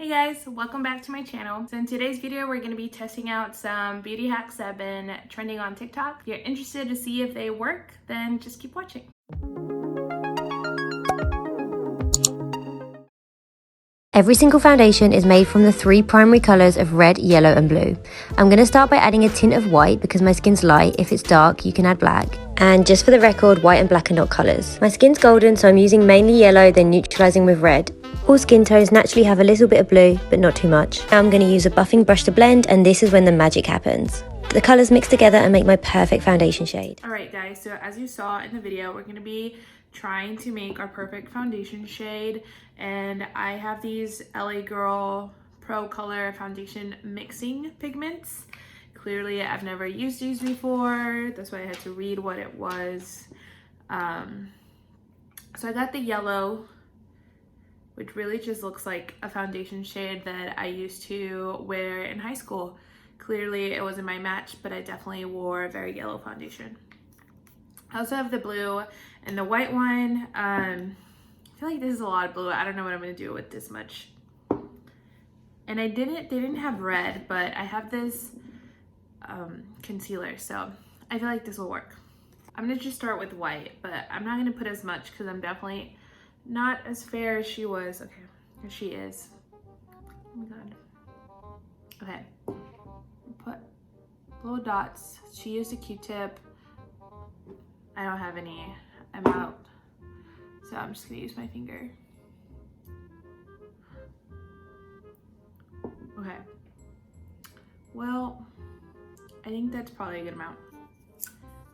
Hey guys, welcome back to my channel. So in today's video, we're going to be testing out some beauty hacks that have been trending on TikTok. If you're interested to see if they work, then just keep watching. Every single foundation is made from the three primary colours of red, yellow and blue. I'm going to start by adding a tint of white because my skin's light. If it's dark, you can add black. And just for the record, white and black are not colours. My skin's golden, so I'm using mainly yellow, then neutralising with red. All skin tones naturally have a little bit of blue, but not too much. Now I'm going to use a buffing brush to blend, and this is when the magic happens. The colours mix together and make my perfect foundation shade. Alright guys, so as you saw in the video, we're going to be trying to make our perfect foundation shade, and I have these LA Girl Pro Color Foundation Mixing Pigments. Clearly I've never used these before, that's why I had to read what it was. So I got the yellow, which really just looks like a foundation shade that I used to wear in high school. Clearly it wasn't my match, but I definitely wore a very yellow foundation. I also have the blue and the white one. I feel like this is a lot of blue. I don't know what I'm gonna do with this much. And they didn't have red, but I have this concealer, so I feel like this will work. I'm gonna just start with white, but I'm not gonna put as much because I'm definitely not as fair as she was. Okay, here she is. Oh my god. Okay, put little dots. She used a Q-tip. I don't have any. I'm out. So I'm just gonna use my finger. Okay. Well, I think that's probably a good amount.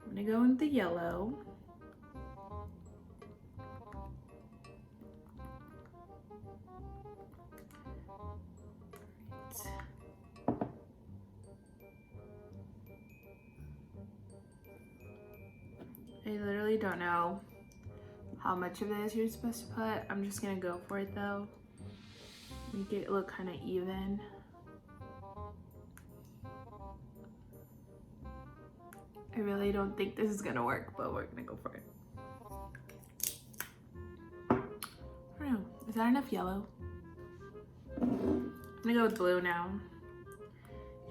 I'm gonna go in the yellow. I literally don't know how much of this you're supposed to put. I'm just gonna go for it though. Make it look kind of even. I really don't think this is gonna work, but we're gonna go for it. I don't know, is that enough yellow? I'm gonna go with blue now.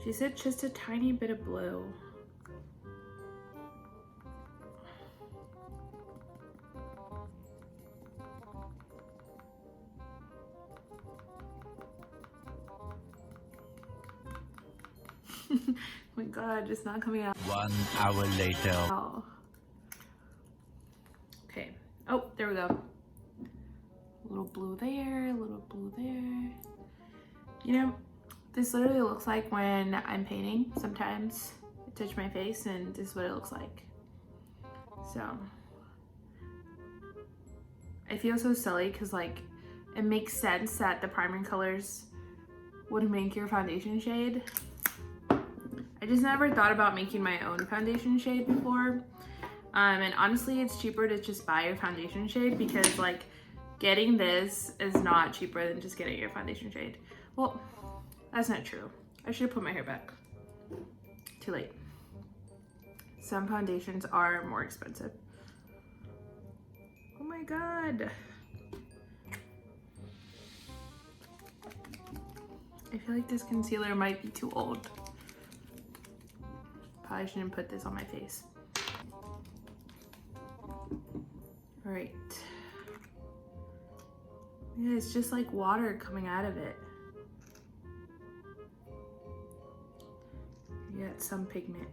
She said just a tiny bit of blue. Oh my god, it's not coming out. 1 hour later. Oh. Okay. Oh, there we go. A little blue there, a little blue there. You know, this literally looks like when I'm painting. Sometimes I touch my face and this is what it looks like. So, I feel so silly because like, it makes sense that the primary colors would make your foundation shade. I just never thought about making my own foundation shade before. And honestly, it's cheaper to just buy your foundation shade because like getting this is not cheaper than just getting your foundation shade. Well, that's not true. I should have put my hair back. Too late. Some foundations are more expensive. Oh my god. I feel like this concealer might be too old. Probably shouldn't put this on my face. All right. Yeah, it's just like water coming out of it. You got some pigment.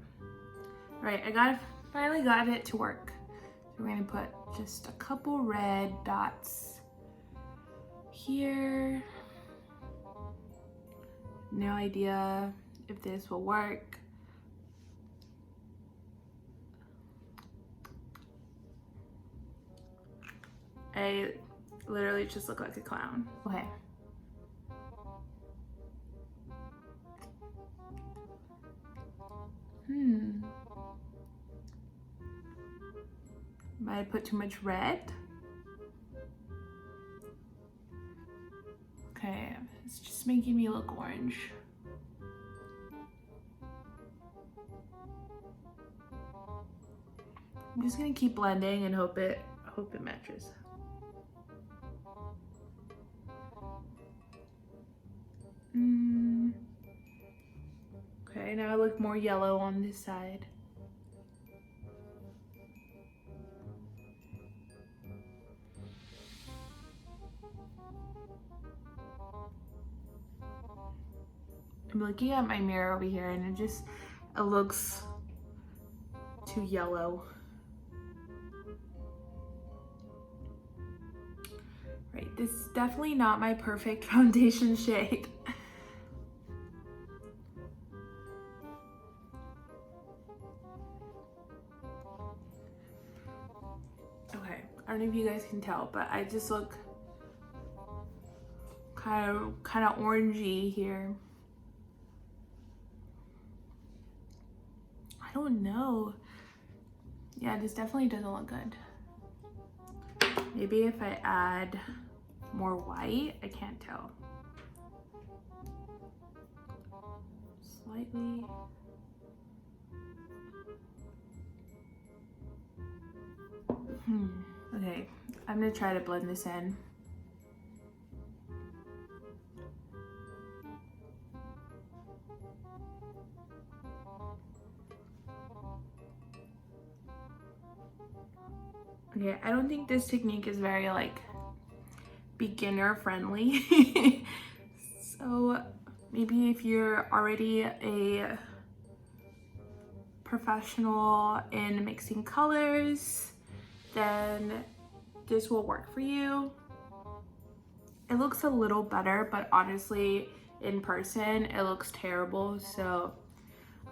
All right, finally got it to work. So we're gonna put just a couple red dots here. No idea if this will work. I literally just look like a clown. Okay. Might have put too much red. Okay, it's just making me look orange. I'm just gonna keep blending and hope it matches. Okay, now I look more yellow on this side. I'm looking at my mirror over here and it looks too yellow. Right, this is definitely not my perfect foundation shade. Okay, I don't know if you guys can tell, but I just look kind of orangey here. I don't know. Yeah, this definitely doesn't look good. Maybe if I add more white, I can't tell. Slightly. Okay, I'm gonna try to blend this in. Okay, I don't think this technique is very like beginner friendly. So maybe if you're already a professional in mixing colors, then this will work for you. It looks a little better, but honestly, in person, it looks terrible. So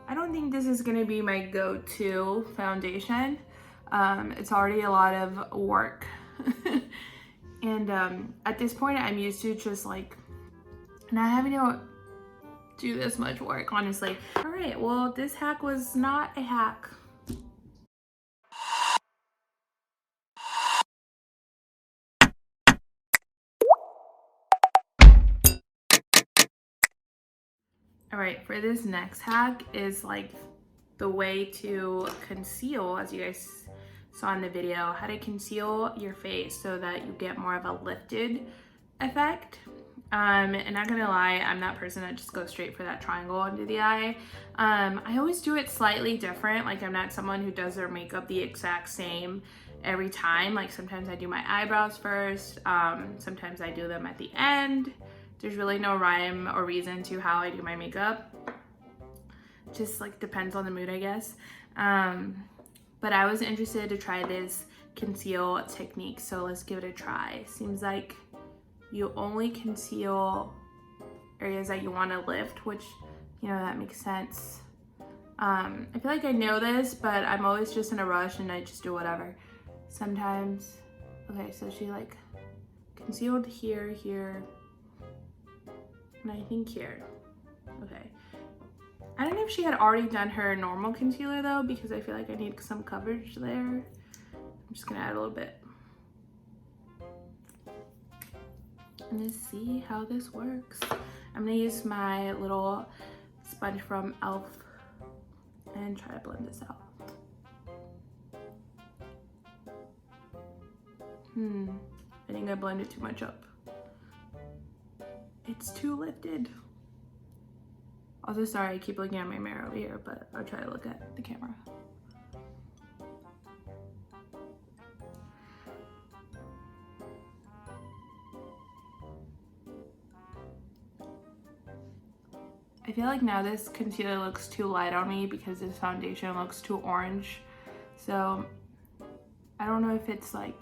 I don't think this is gonna be my go-to foundation. It's already a lot of work. And at this point, I'm used to just like not having to do this much work, honestly. All right, well, this hack was not a hack. All right, for this next hack is like the way to conceal, as you guys saw in the video, how to conceal your face so that you get more of a lifted effect. And not gonna lie, I'm that person that just goes straight for that triangle under the eye. I always do it slightly different. Like I'm not someone who does their makeup the exact same every time. Like sometimes I do my eyebrows first. Sometimes I do them at the end. There's really no rhyme or reason to how I do my makeup. Just like depends on the mood, I guess. But I was interested to try this conceal technique, so let's give it a try. Seems like you only conceal areas that you want to lift, which, you know, that makes sense. I feel like I know this, but I'm always just in a rush and I just do whatever. Sometimes, okay, so she like concealed here, and I think here. Okay. I don't know if she had already done her normal concealer though, because I feel like I need some coverage there. I'm just gonna add a little bit. And let's see how this works. I'm gonna use my little sponge from e.l.f. and try to blend this out. I think I blended too much up. It's too lifted. Also, sorry, I keep looking at my mirror over here, but I'll try to look at the camera. I feel like now this concealer looks too light on me because this foundation looks too orange. So I don't know if it's like,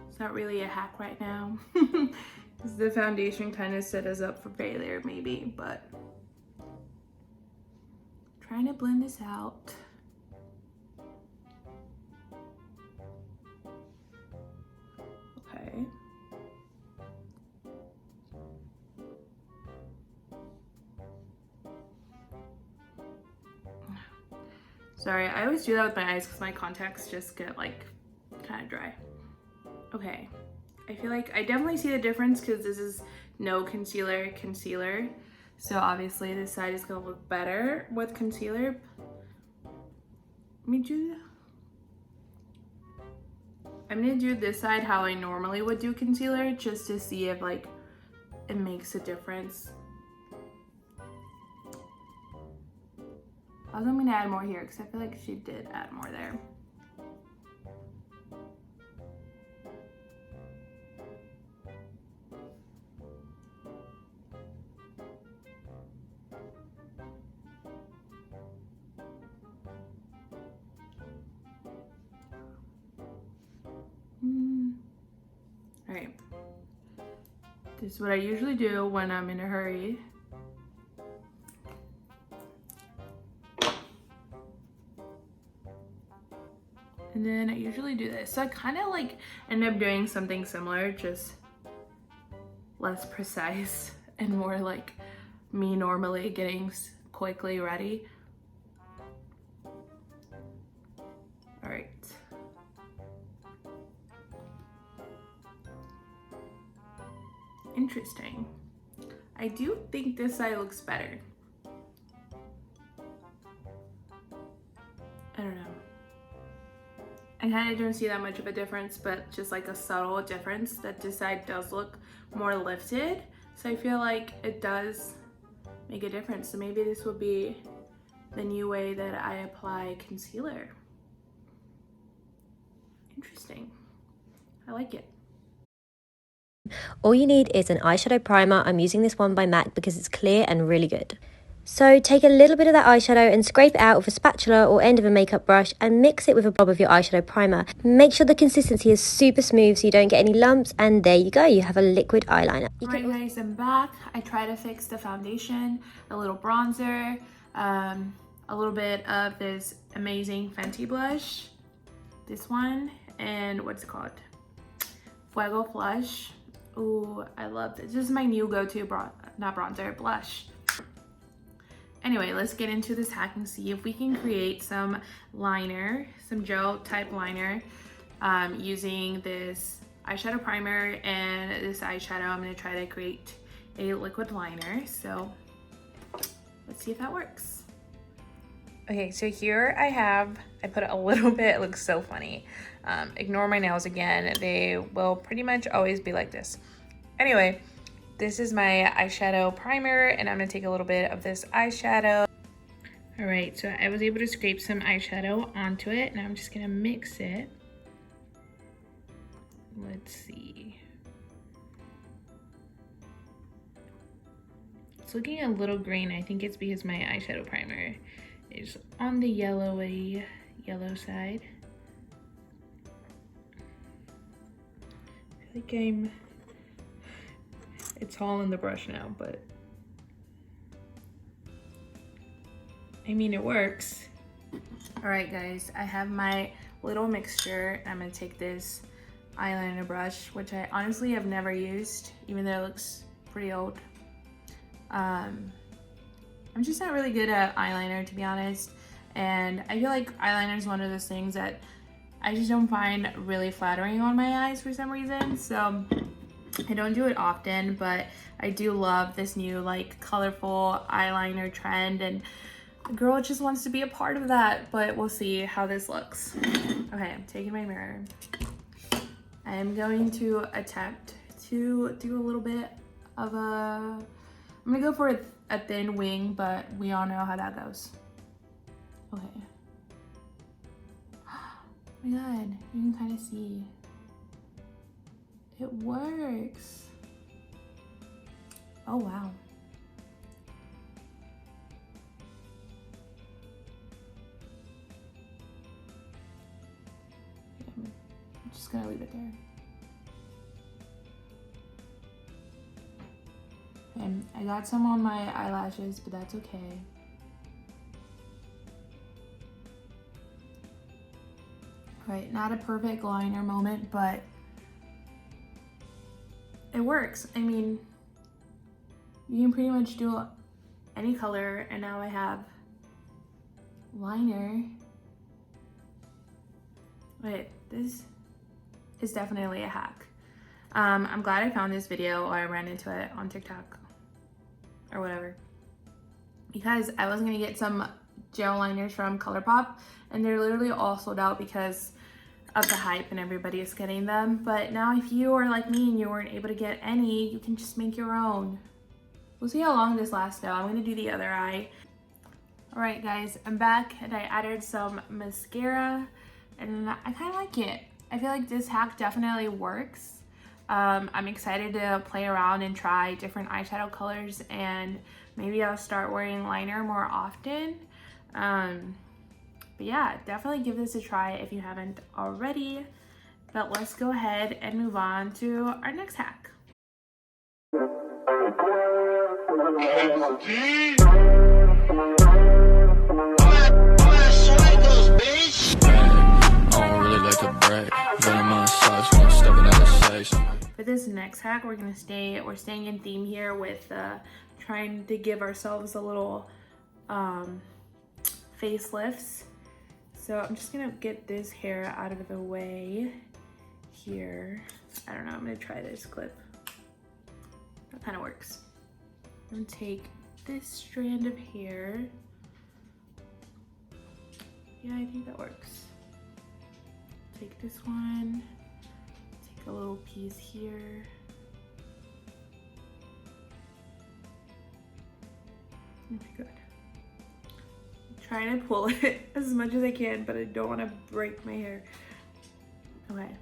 it's not really a hack right now. The foundation kind of set us up for failure maybe, but trying to blend this out. Okay. Sorry, I always do that with my eyes because my contacts just get like kind of dry. Okay. I feel like I definitely see the difference because this is no concealer. So obviously this side is gonna look better with concealer. I'm gonna do this side how I normally would do concealer just to see if like it makes a difference. I'm gonna add more here because I feel like she did add more there. All right. This is what I usually do when I'm in a hurry. And then I usually do this. So I kind of like end up doing something similar, just less precise and more like me normally getting quickly ready. All right. Interesting. I do think this side looks better. I don't know. I kind of don't see that much of a difference, but just like a subtle difference that this side does look more lifted. So I feel like it does make a difference. So maybe this will be the new way that I apply concealer. Interesting. I like it. All you need is an eyeshadow primer. I'm using this one by MAC because it's clear and really good. So take a little bit of that eyeshadow and scrape it out with a spatula or end of a makeup brush and mix it with a blob of your eyeshadow primer. Make sure the consistency is super smooth so you don't get any lumps, and there you go, you have a liquid eyeliner. Alright guys, I'm back. I try to fix the foundation, a little bronzer, a little bit of this amazing Fenty blush, this one, and what's it called? Fuego Flush. Ooh, I love this. This is my new go-to blush. Anyway, let's get into this hack and see if we can create some liner, some gel type liner, using this eyeshadow primer and this eyeshadow. I'm gonna try to create a liquid liner. So let's see if that works. Okay, so here I put a little bit, it looks so funny. Ignore my nails again. They will pretty much always be like this. Anyway, this is my eyeshadow primer and I'm gonna take a little bit of this eyeshadow. All right, so I was able to scrape some eyeshadow onto it and I'm just gonna mix it. Let's see. It's looking a little green. I think it's because my eyeshadow primer is on the yellow side. I feel like it's all in the brush now, but I mean, it works. All right, guys, I have my little mixture. I'm gonna take this eyeliner brush, which I honestly have never used, even though it looks pretty old. I'm just not really good at eyeliner, to be honest. And I feel like eyeliner is one of those things that I just don't find really flattering on my eyes for some reason. So I don't do it often, but I do love this new like colorful eyeliner trend, and the girl just wants to be a part of that, but we'll see how this looks. Okay, I'm taking my mirror. I am going to attempt to do a little bit of I'm gonna go for a thin wing, but we all know how that goes. Okay. Oh my god, you can kind of see. It works. Oh wow. I'm just gonna leave it there. And I got some on my eyelashes, but that's okay. Right, not a perfect liner moment, but it works. I mean, you can pretty much do any color, and now I have liner. Wait, this is definitely a hack. I'm glad I found this video, or I ran into it on TikTok or whatever, because I was gonna get some gel liners from ColourPop and they're literally all sold out because of the hype and everybody is getting them. But now if you are like me and you weren't able to get any, you can just make your own. We'll see how long this lasts though. I'm gonna do the other eye. All right, guys, I'm back and I added some mascara and I kind of like it. I feel like this hack definitely works. I'm excited to play around and try different eyeshadow colors, and maybe I'll start wearing liner more often. But yeah, definitely give this a try if you haven't already. But let's go ahead and move on to our next hack. For this next hack, we're staying in theme here with trying to give ourselves a little facelifts. So I'm just gonna get this hair out of the way here. I don't know, I'm gonna try this clip. That kind of works. I'm gonna take this strand of hair. Yeah, I think that works. Take this one, take a little piece here. Okay, good. I'm trying to pull it as much as I can, but I don't want to break my hair. Okay.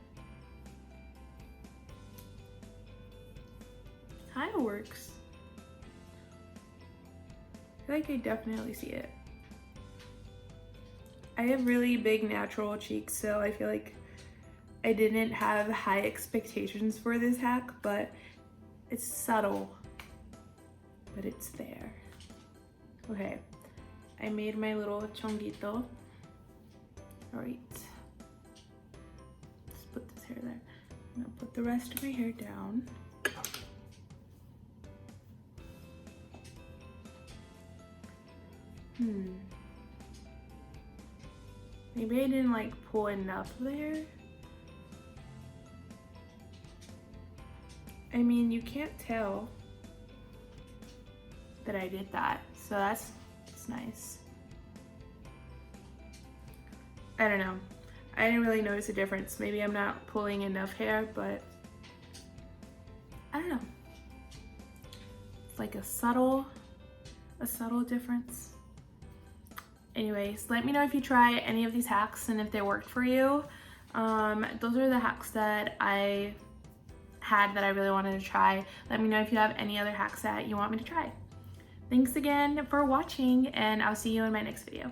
Kind of works. I feel like I definitely see it. I have really big natural cheeks, so I feel like I didn't have high expectations for this hack, but it's subtle, but it's there. Okay, I made my little chonguito. All right, let's put this hair there. I'm gonna put the rest of my hair down. Maybe I didn't like pull enough there. I mean, you can't tell that I did that, so that's nice. I don't know. I didn't really notice a difference. Maybe I'm not pulling enough hair, but I don't know. It's like a subtle difference. Anyways, let me know if you try any of these hacks and if they worked for you. Those are the hacks that I had that I really wanted to try. Let me know if you have any other hacks that you want me to try. Thanks again for watching, and I'll see you in my next video.